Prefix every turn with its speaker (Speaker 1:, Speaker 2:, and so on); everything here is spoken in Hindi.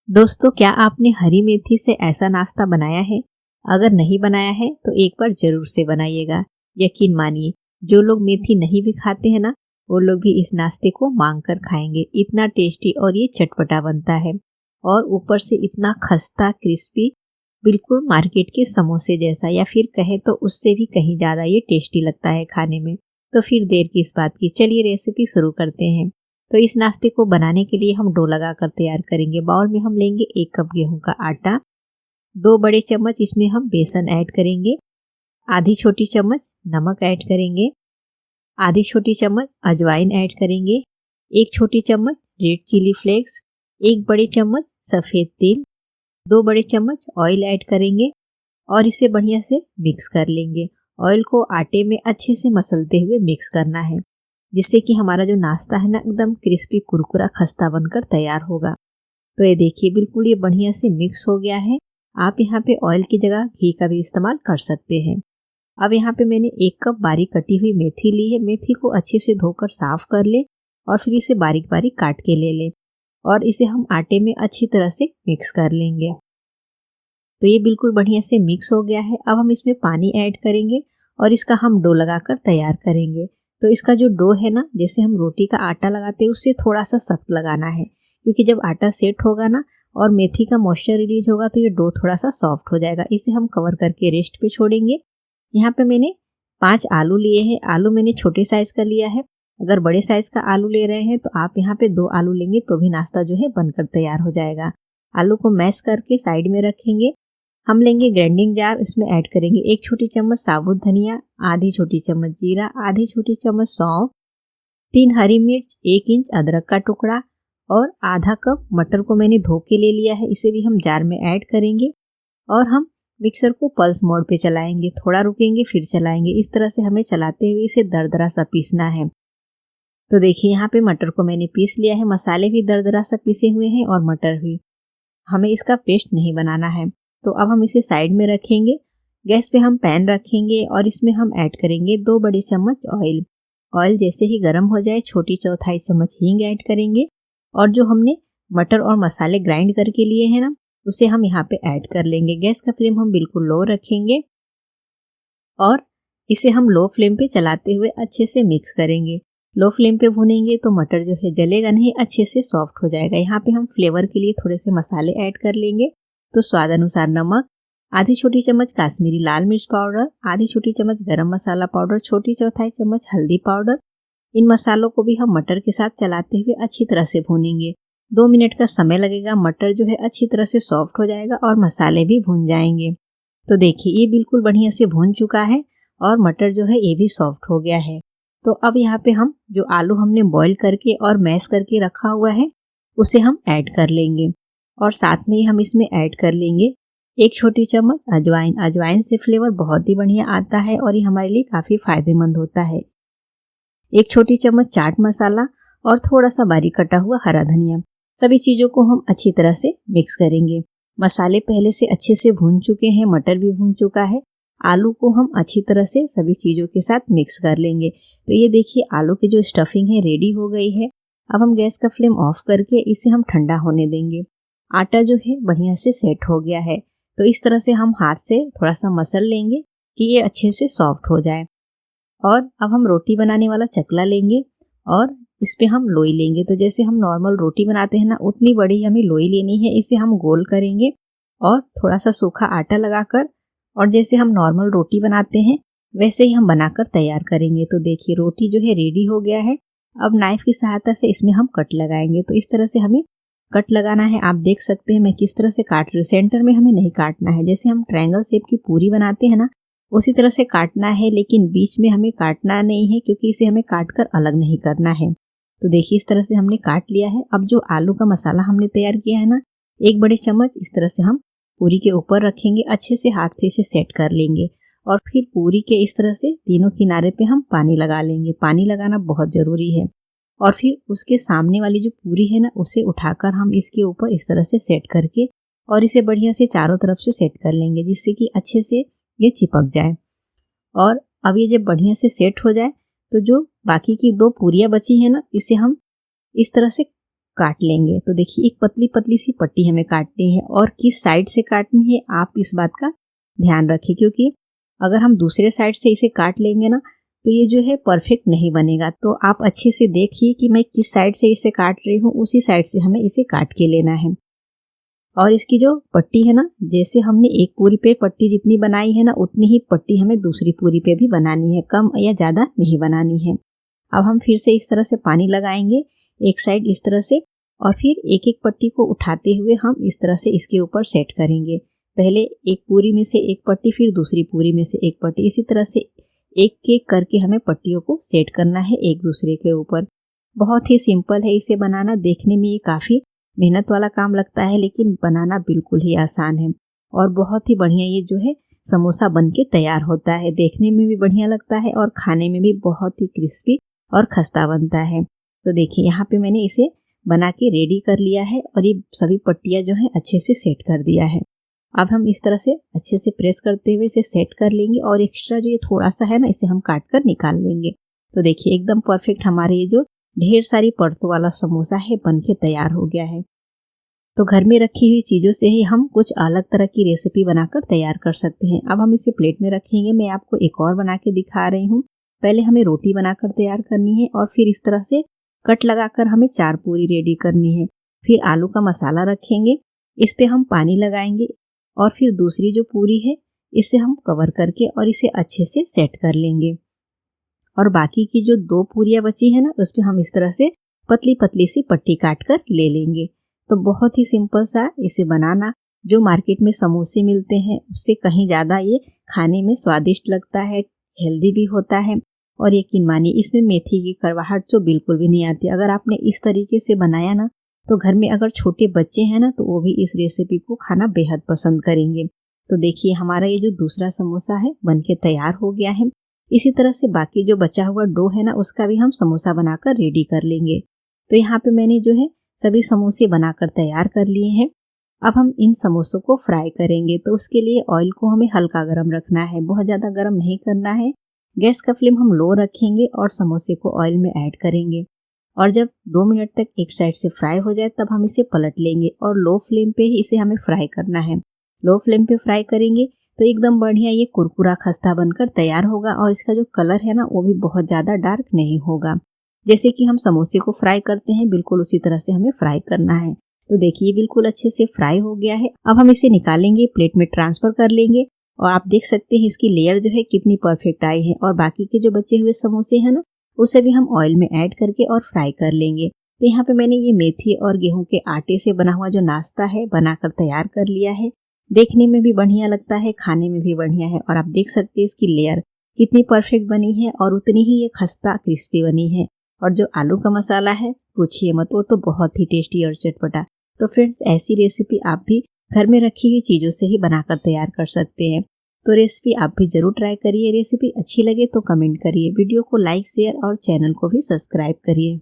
Speaker 1: दोस्तों, क्या आपने हरी मेथी से ऐसा नाश्ता बनाया है? अगर नहीं बनाया है तो एक बार जरूर से बनाइएगा। यकीन मानिए, जो लोग मेथी नहीं भी खाते हैं ना, वो लोग भी इस नाश्ते को मांग कर खाएंगे। इतना टेस्टी और ये चटपटा बनता है और ऊपर से इतना खस्ता क्रिस्पी, बिल्कुल मार्केट के समोसे जैसा, या फिर कहें तो उससे भी कहीं ज़्यादा ये टेस्टी लगता है खाने में। तो फिर देर किस बात की, चलिए रेसिपी शुरू करते हैं। तो इस नाश्ते को बनाने के लिए हम डो लगा कर तैयार करेंगे। बाउल में हम लेंगे 1 कप गेहूं का आटा, 2 बड़े चम्मच इसमें हम बेसन ऐड करेंगे, आधी छोटी चम्मच नमक ऐड करेंगे, आधी छोटी चम्मच अजवाइन ऐड करेंगे, 1 छोटी चम्मच रेड चिली फ्लेक्स, 1 बड़े चम्मच सफ़ेद तिल, 2 बड़े चम्मच ऑयल ऐड करेंगे और इसे बढ़िया से मिक्स कर लेंगे। ऑयल को आटे में अच्छे से मसलते हुए मिक्स करना है, जिससे कि हमारा जो नाश्ता है ना, एकदम क्रिस्पी कुरकुरा खस्ता बनकर तैयार होगा। तो ये देखिए, बिल्कुल ये बढ़िया से मिक्स हो गया है। आप यहाँ पे ऑयल की जगह घी का भी इस्तेमाल कर सकते हैं। अब यहाँ पे मैंने 1 कप बारीक कटी हुई मेथी ली है। मेथी को अच्छे से धोकर साफ कर ले और फिर इसे बारीक बारीक काट के ले लें और इसे हम आटे में अच्छी तरह से मिक्स कर लेंगे। तो ये बिल्कुल बढ़िया से मिक्स हो गया है। अब हम इसमें पानी ऐड करेंगे और इसका हम डो लगाकर तैयार करेंगे। तो इसका जो डो है ना, जैसे हम रोटी का आटा लगाते हैं उससे थोड़ा सा सख्त लगाना है, क्योंकि जब आटा सेट होगा ना और मेथी का मॉइस्चर रिलीज होगा तो ये डो थोड़ा सा सॉफ्ट हो जाएगा। इसे हम कवर करके रेस्ट पे छोड़ेंगे। यहाँ पे मैंने 5 आलू लिए हैं। आलू मैंने छोटे साइज का लिया है। अगर बड़े साइज का आलू ले रहे हैं तो आप यहाँ पे 2 आलू लेंगे तो भी नाश्ता जो है बनकर तैयार हो जाएगा। आलू को मैश करके साइड में रखेंगे। हम लेंगे ग्राइंडिंग जार, इसमें ऐड करेंगे 1 छोटी चम्मच साबुत धनिया, आधी छोटी चम्मच जीरा, आधी छोटी चम्मच सौंफ, 3 हरी मिर्च, 1 इंच अदरक का टुकड़ा और आधा कप मटर को मैंने धो के ले लिया है। इसे भी हम जार में ऐड करेंगे और हम मिक्सर को पल्स मोड पे चलाएंगे। थोड़ा रुकेंगे फिर चलाएंगे। इस तरह से हमें चलाते हुए इसे दरदरा सा पीसना है। तो देखिए, यहाँ पे मटर को मैंने पीस लिया है। मसाले भी दरदरा सा पीसे हुए हैं और मटर भी। हमें इसका पेस्ट नहीं बनाना है। तो अब हम इसे साइड में रखेंगे। गैस पे हम पैन रखेंगे और इसमें हम ऐड करेंगे 2 बड़े चम्मच ऑयल। ऑयल जैसे ही गर्म हो जाए, छोटी चौथाई चम्मच हींग ऐड करेंगे और जो हमने मटर और मसाले ग्राइंड करके लिए हैं ना, उसे हम यहाँ पे ऐड कर लेंगे। गैस का फ्लेम हम बिल्कुल लो रखेंगे और इसे हम लो फ्लेम पे चलाते हुए अच्छे से मिक्स करेंगे। लो फ्लेम पे भूनेंगे तो मटर जो है जलेगा नहीं, अच्छे से सॉफ्ट हो जाएगा। यहाँ पे हम फ्लेवर के लिए थोड़े से मसाले ऐड कर लेंगे। तो स्वाद अनुसार नमक, आधी छोटी चम्मच काश्मीरी लाल मिर्च पाउडर, आधी छोटी चम्मच गरम मसाला पाउडर, छोटी चौथाई चम्मच हल्दी पाउडर। इन मसालों को भी हम मटर के साथ चलाते हुए अच्छी तरह से भूनेंगे। 2 मिनट का समय लगेगा। मटर जो है अच्छी तरह से सॉफ्ट हो जाएगा और मसाले भी भून जाएंगे। तो देखिए, ये बिल्कुल बढ़िया से भून चुका है और मटर जो है ये भी सॉफ्ट हो गया है। तो अब यहाँ पे हम जो आलू हमने बॉईल करके और मैश करके रखा हुआ है उसे हम ऐड कर लेंगे और साथ में ही हम इसमें ऐड कर लेंगे 1 छोटी चम्मच अजवाइन। अजवाइन से फ्लेवर बहुत ही बढ़िया आता है और ये हमारे लिए काफ़ी फायदेमंद होता है। 1 छोटी चम्मच चाट मसाला और थोड़ा सा बारीक कटा हुआ हरा धनिया। सभी चीज़ों को हम अच्छी तरह से मिक्स करेंगे। मसाले पहले से अच्छे से भून चुके हैं, मटर भी भून चुका है। आलू को हम अच्छी तरह से सभी चीज़ों के साथ मिक्स कर लेंगे। तो ये देखिए, आलू की जो स्टफिंग है रेडी हो गई है। अब हम गैस का फ्लेम ऑफ करके इसे हम ठंडा होने देंगे। आटा जो है बढ़िया से सेट हो गया है। तो इस तरह से हम हाथ से थोड़ा सा मसल लेंगे कि ये अच्छे से सॉफ्ट हो जाए। और अब हम रोटी बनाने वाला चकला लेंगे और इस पे हम लोई लेंगे। तो जैसे हम नॉर्मल रोटी बनाते हैं ना, उतनी बड़ी हमें लोई लेनी है। इसे हम गोल करेंगे और थोड़ा सा सूखा आटा लगाकर, और जैसे हम नॉर्मल रोटी बनाते हैं वैसे ही हम बनाकर तैयार करेंगे। तो देखिए, रोटी जो है रेडी हो गया है। अब नाइफ की सहायता से इसमें हम कट लगाएंगे। तो इस तरह से हमें कट लगाना है। आप देख सकते हैं मैं किस तरह से काट रही हूँ। सेंटर में हमें नहीं काटना है। जैसे हम ट्रायंगल शेप की पूरी बनाते हैं ना, उसी तरह से काटना है, लेकिन बीच में हमें काटना नहीं है, क्योंकि इसे हमें काट कर अलग नहीं करना है। तो देखिए, इस तरह से हमने काट लिया है। अब जो आलू का मसाला हमने तैयार किया है ना, 1 बड़े चम्मच इस तरह से हम पूरी के ऊपर रखेंगे। अच्छे से हाथ से इसे सेट कर लेंगे और फिर पूरी के इस तरह से तीनों किनारे पे हम पानी लगा लेंगे। पानी लगाना बहुत ज़रूरी है। और फिर उसके सामने वाली जो पूरी है ना, उसे उठाकर हम इसके ऊपर इस तरह से सेट करके और इसे बढ़िया से चारों तरफ से सेट कर लेंगे, जिससे कि अच्छे से ये चिपक जाए। और अब ये जब बढ़िया से सेट हो जाए तो जो बाकी की 2 पूरियाँ बची हैं ना, इसे हम इस तरह से काट लेंगे। तो देखिए एक पतली पतली सी पट्टी हमें काटनी है और किस साइड से काटनी है आप इस बात का ध्यान रखें, क्योंकि अगर हम दूसरे साइड से इसे काट लेंगे ना तो ये जो है परफेक्ट नहीं बनेगा। तो आप अच्छे से देखिए कि मैं किस साइड से इसे काट रही हूँ, उसी साइड से हमें इसे काट के लेना है। और इसकी जो पट्टी है ना, जैसे हमने एक पूरी पे पट्टी जितनी बनाई है ना उतनी ही पट्टी हमें दूसरी पूरी पे भी बनानी है, कम या ज़्यादा नहीं बनानी है। अब हम फिर से इस तरह से पानी लगाएंगे एक साइड इस तरह से, और फिर एक एक पट्टी को उठाते हुए हम इस तरह से इसके ऊपर सेट करेंगे। पहले एक पूरी में से एक पट्टी, फिर दूसरी पूरी में से एक पट्टी, इसी तरह से एक एक करके हमें पट्टियों को सेट करना है एक दूसरे के ऊपर। बहुत ही सिंपल है इसे बनाना, देखने में ये काफ़ी मेहनत वाला काम लगता है लेकिन बनाना बिल्कुल ही आसान है और बहुत ही बढ़िया ये जो है समोसा बन के तैयार होता है। देखने में भी बढ़िया लगता है और खाने में भी बहुत ही क्रिस्पी और खस्ता बनता है। तो देखिए यहाँ पे मैंने इसे बना के रेडी कर लिया है और ये सभी पट्टियाँ जो है अच्छे से सेट कर दिया है। अब हम इस तरह से अच्छे से प्रेस करते हुए इसे सेट कर लेंगे और एक्स्ट्रा जो ये थोड़ा सा है ना इसे हम काट कर निकाल लेंगे। तो देखिए एकदम परफेक्ट हमारे ये जो ढेर सारी परतों वाला समोसा है बन के तैयार हो गया है। तो घर में रखी हुई चीज़ों से ही हम कुछ अलग तरह की रेसिपी बनाकर तैयार कर सकते हैं। अब हम इसे प्लेट में रखेंगे। मैं आपको एक और बना के दिखा रही हूँ। पहले हमें रोटी बनाकर तैयार करनी है और फिर इस तरह से कट लगाकर हमें 4 पूरी रेडी करनी है। फिर आलू का मसाला रखेंगे, इस पे हम पानी लगाएंगे और फिर दूसरी जो पूरी है इसे हम कवर करके और इसे अच्छे से सेट कर लेंगे। और बाकी की जो 2 पूरियां बची है ना उस पे हम इस तरह से पतली पतली सी पट्टी काट कर ले लेंगे। तो बहुत ही सिंपल सा इसे बनाना, जो मार्केट में समोसे मिलते हैं उससे कहीं ज़्यादा ये खाने में स्वादिष्ट लगता है, हेल्दी भी होता है और यकीन मानिए इसमें मेथी की कड़वाहट तो बिल्कुल भी नहीं आती। अगर आपने इस तरीके से बनाया ना तो घर में अगर छोटे बच्चे हैं ना तो वो भी इस रेसिपी को खाना बेहद पसंद करेंगे। तो देखिए हमारा ये जो दूसरा समोसा है बनके तैयार हो गया है। इसी तरह से बाकी जो बचा हुआ डो है ना उसका भी हम समोसा बनाकर रेडी कर लेंगे। तो यहाँ पे मैंने जो है सभी समोसे बनाकर तैयार कर लिए हैं। अब हम इन समोसों को फ्राई करेंगे। तो उसके लिए ऑयल को हमें हल्का गर्म रखना है, बहुत ज़्यादा गर्म नहीं करना है। गैस का फ्लेम हम लो रखेंगे और समोसे को ऑयल में ऐड करेंगे और जब 2 मिनट तक एक साइड से फ्राई हो जाए तब हम इसे पलट लेंगे और लो फ्लेम पे ही इसे हमें फ्राई करना है। लो फ्लेम पे फ्राई करेंगे तो एकदम बढ़िया ये कुरकुरा खस्ता बनकर तैयार होगा और इसका जो कलर है ना वो भी बहुत ज़्यादा डार्क नहीं होगा। जैसे कि हम समोसे को फ्राई करते हैं बिल्कुल उसी तरह से हमें फ्राई करना है। तो देखिए बिल्कुल अच्छे से फ्राई हो गया है। अब हम इसे निकालेंगे, प्लेट में ट्रांसफर कर लेंगे और आप देख सकते हैं इसकी लेयर जो है कितनी परफेक्ट आई है। और बाकी के जो बचे हुए समोसे हैं ना उसे भी हम ऑयल में ऐड करके और फ्राई कर लेंगे। तो यहाँ पे मैंने ये मेथी और गेहूं के आटे से बना हुआ जो नाश्ता है बनाकर तैयार कर लिया है। देखने में भी बढ़िया लगता है, खाने में भी बढ़िया है और आप देख सकते हैं इसकी लेयर कितनी परफेक्ट बनी है और उतनी ही ये खस्ता क्रिस्पी बनी है। और जो आलू का मसाला है पूछिए मत, वो तो बहुत ही टेस्टी और चटपटा। तो फ्रेंड्स ऐसी रेसिपी आप भी घर में रखी हुई चीज़ों से ही बनाकर तैयार कर सकते हैं। तो रेसिपी आप भी जरूर ट्राई करिए। रेसिपी अच्छी लगे तो कमेंट करिए, वीडियो को लाइक शेयर और चैनल को भी सब्सक्राइब करिए।